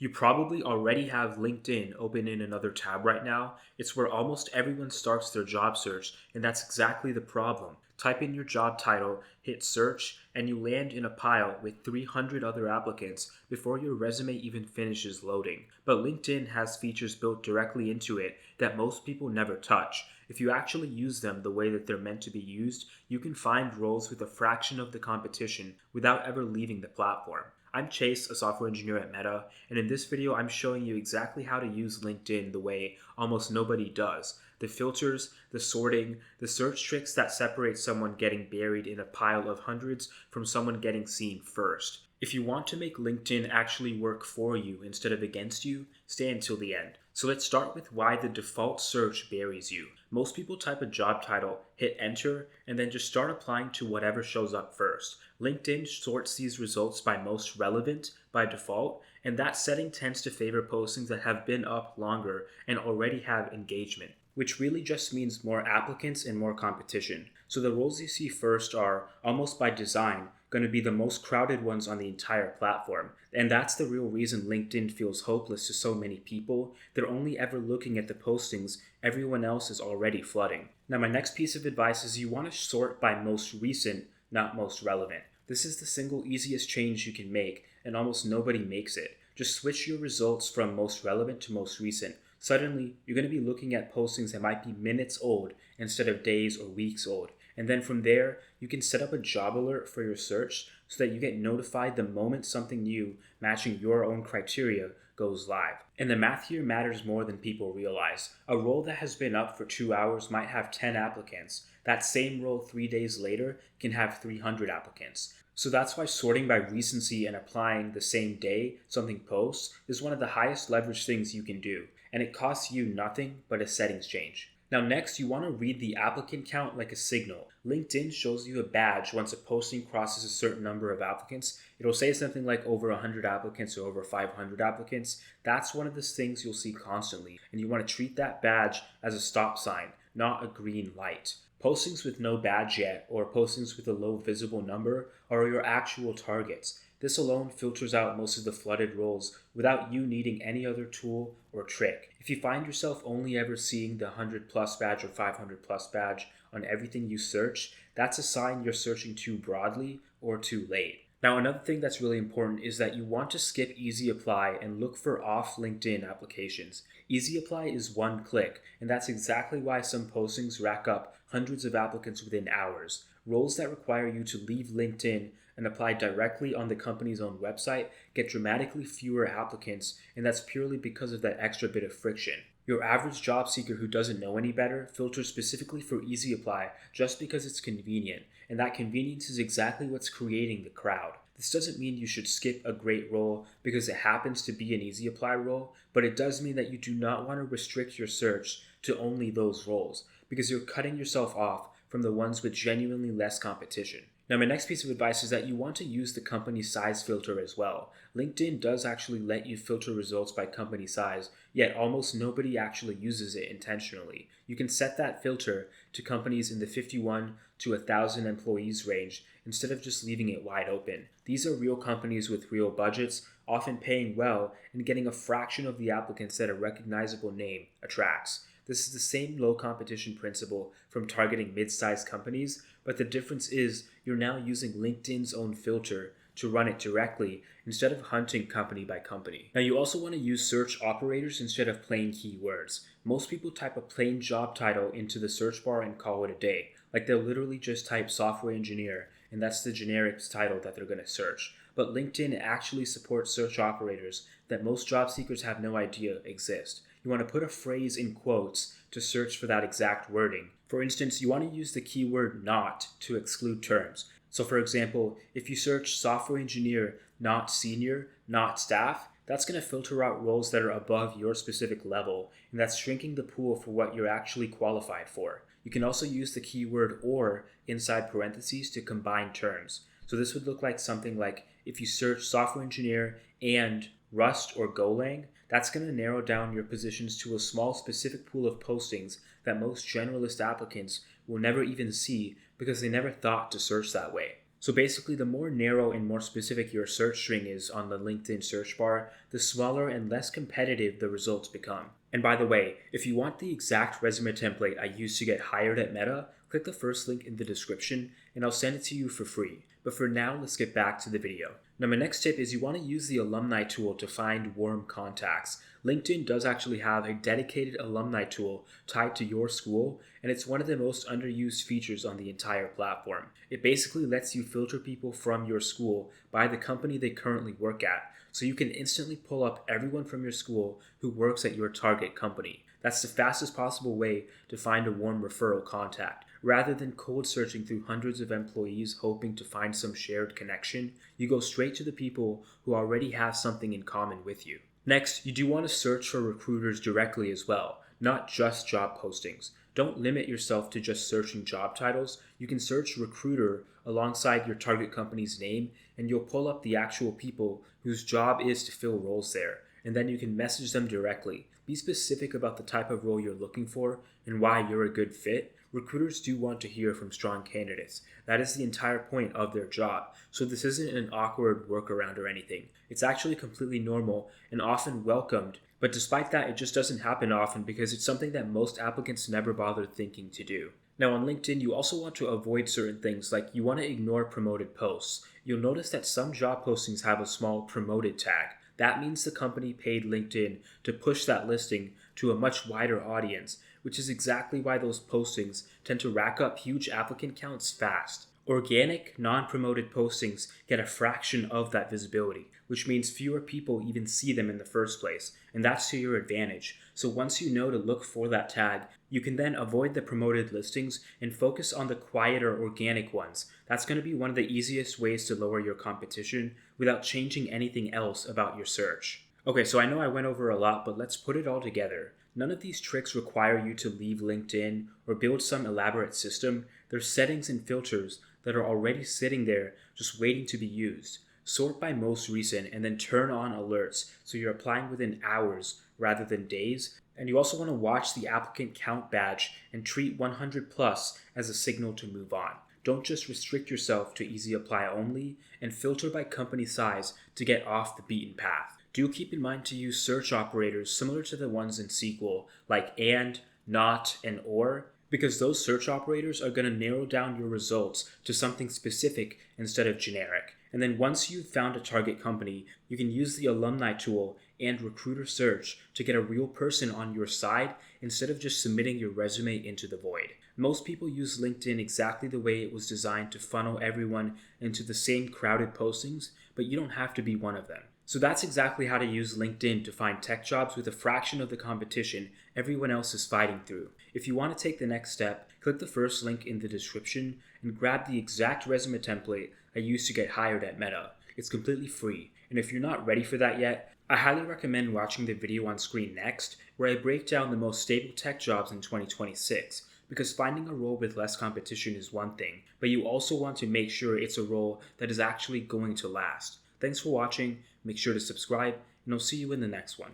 You probably already have LinkedIn open in another tab right now. It's where almost everyone starts their job search, and that's exactly the problem. Type in your job title, hit search, and you land in a pile with 300 other applicants before your resume even finishes loading. But LinkedIn has features built directly into it that most people never touch. If you actually use them the way that they're meant to be used, you can find roles with a fraction of the competition without ever leaving the platform. I'm Chase, a software engineer at Meta, and in this video I'm showing you exactly how to use LinkedIn the way almost nobody does. The filters, the sorting, the search tricks that separate someone getting buried in a pile of hundreds from someone getting seen first. If you want to make LinkedIn actually work for you instead of against you, stay until the end. So let's start with why the default search buries you. Most people type a job title, hit enter, and then just start applying to whatever shows up first. LinkedIn sorts these results by most relevant by default, and that setting tends to favor postings that have been up longer and already have engagement, which really just means more applicants and more competition. So the roles you see first are, almost by design, going to be the most crowded ones on the entire platform. And that's the real reason LinkedIn feels hopeless to so many people. They're only ever looking at the postings everyone else is already flooding. Now, my next piece of advice is you want to sort by most recent, not most relevant. This is the single easiest change you can make, and almost nobody makes it. Just switch your results from most relevant to most recent. Suddenly, you're going to be looking at postings that might be minutes old instead of days or weeks old. And then from there, you can set up a job alert for your search so that you get notified the moment something new matching your own criteria goes live. And the math here matters more than people realize. A role that has been up for 2 hours might have 10 applicants. That same role 3 days later can have 300 applicants. So that's why sorting by recency and applying the same day something posts is one of the highest leverage things you can do. And it costs you nothing but a settings change. Now next, you want to read the applicant count like a signal. LinkedIn shows you a badge once a posting crosses a certain number of applicants. It'll say something like over 100 applicants or over 500 applicants. That's one of the things you'll see constantly, and you want to treat that badge as a stop sign, not a green light. Postings with no badge yet or postings with a low visible number are your actual targets. This alone filters out most of the flooded roles without you needing any other tool or trick. If you find yourself only ever seeing the 100 plus badge or 500 plus badge on everything you search, that's a sign you're searching too broadly or too late. Now, another thing that's really important is that you want to skip Easy Apply and look for off LinkedIn applications. Easy Apply is one click, and that's exactly why some postings rack up hundreds of applicants within hours. Roles that require you to leave LinkedIn and apply directly on the company's own website get dramatically fewer applicants, and that's purely because of that extra bit of friction. Your average job seeker who doesn't know any better filters specifically for Easy Apply just because it's convenient, and that convenience is exactly what's creating the crowd. This doesn't mean you should skip a great role because it happens to be an Easy Apply role, but it does mean that you do not want to restrict your search to only those roles, because you're cutting yourself off from the ones with genuinely less competition. Now, my next piece of advice is that you want to use the company size filter as well. LinkedIn does actually let you filter results by company size, yet almost nobody actually uses it intentionally. You can set that filter to companies in the 51 to 1,000 employees range instead of just leaving it wide open. These are real companies with real budgets, often paying well and getting a fraction of the applicants that a recognizable name attracts. This is the same low competition principle from targeting mid-sized companies, but the difference is you're now using LinkedIn's own filter to run it directly instead of hunting company by company. Now, you also want to use search operators instead of plain keywords. Most people type a plain job title into the search bar and call it a day. Like they'll literally just type software engineer, and that's the generic title that they're going to search. But LinkedIn actually supports search operators that most job seekers have no idea exist. You want to put a phrase in quotes to search for that exact wording. For instance, you want to use the keyword not to exclude terms. So for example, if you search software engineer, not senior, not staff, that's going to filter out roles that are above your specific level, and that's shrinking the pool for what you're actually qualified for. You can also use the keyword or inside parentheses to combine terms. So this would look like something like if you search software engineer and Rust or Golang, that's going to narrow down your positions to a small specific pool of postings that most generalist applicants will never even see because they never thought to search that way. So basically, the more narrow and more specific your search string is on the LinkedIn search bar, the smaller and less competitive the results become. And by the way, if you want the exact resume template I used to get hired at Meta, click the first link in the description and I'll send it to you for free. But for now, let's get back to the video. Now, my next tip is you want to use the Alumni tool to find warm contacts. LinkedIn does actually have a dedicated alumni tool tied to your school, and it's one of the most underused features on the entire platform. It basically lets you filter people from your school by the company they currently work at, so you can instantly pull up everyone from your school who works at your target company. That's the fastest possible way to find a warm referral contact. Rather than cold searching through hundreds of employees hoping to find some shared connection, you go straight to the people who already have something in common with you. Next, you do want to search for recruiters directly as well, not just job postings. Don't limit yourself to just searching job titles. You can search recruiter alongside your target company's name, and you'll pull up the actual people whose job is to fill roles there. And then you can message them directly. Be specific about the type of role you're looking for and why you're a good fit. Recruiters do want to hear from strong candidates. That is the entire point of their job. So this isn't an awkward workaround or anything. It's actually completely normal and often welcomed. But despite that, it just doesn't happen often because it's something that most applicants never bother thinking to do. Now on LinkedIn, you also want to avoid certain things, like you want to ignore promoted posts. You'll notice that some job postings have a small promoted tag. That means the company paid LinkedIn to push that listing to a much wider audience, which is exactly why those postings tend to rack up huge applicant counts fast. Organic, non-promoted postings get a fraction of that visibility, which means fewer people even see them in the first place, and that's to your advantage. So once you know to look for that tag, you can then avoid the promoted listings and focus on the quieter organic ones. That's going to be one of the easiest ways to lower your competition without changing anything else about your search. Okay, so I know I went over a lot, but let's put it all together. None of these tricks require you to leave LinkedIn or build some elaborate system. There's settings and filters that are already sitting there just waiting to be used. Sort by most recent and then turn on alerts so you're applying within hours rather than days. And you also want to watch the applicant count badge and treat 100 plus as a signal to move on. Don't just restrict yourself to easy apply only, and filter by company size to get off the beaten path. Do keep in mind to use search operators similar to the ones in SQL, like and, not, and or, because those search operators are going to narrow down your results to something specific instead of generic. And then once you've found a target company, you can use the Alumni tool and recruiter search to get a real person on your side instead of just submitting your resume into the void. Most people use LinkedIn exactly the way it was designed to funnel everyone into the same crowded postings, but you don't have to be one of them. So that's exactly how to use LinkedIn to find tech jobs with a fraction of the competition everyone else is fighting through. If you want to take the next step, click the first link in the description and grab the exact resume template I used to get hired at Meta. It's completely free, and if you're not ready for that yet, I highly recommend watching the video on screen next, where I break down the most stable tech jobs in 2026. Because finding a role with less competition is one thing, but you also want to make sure it's a role that is actually going to last. Thanks for watching, make sure to subscribe, and I'll see you in the next one.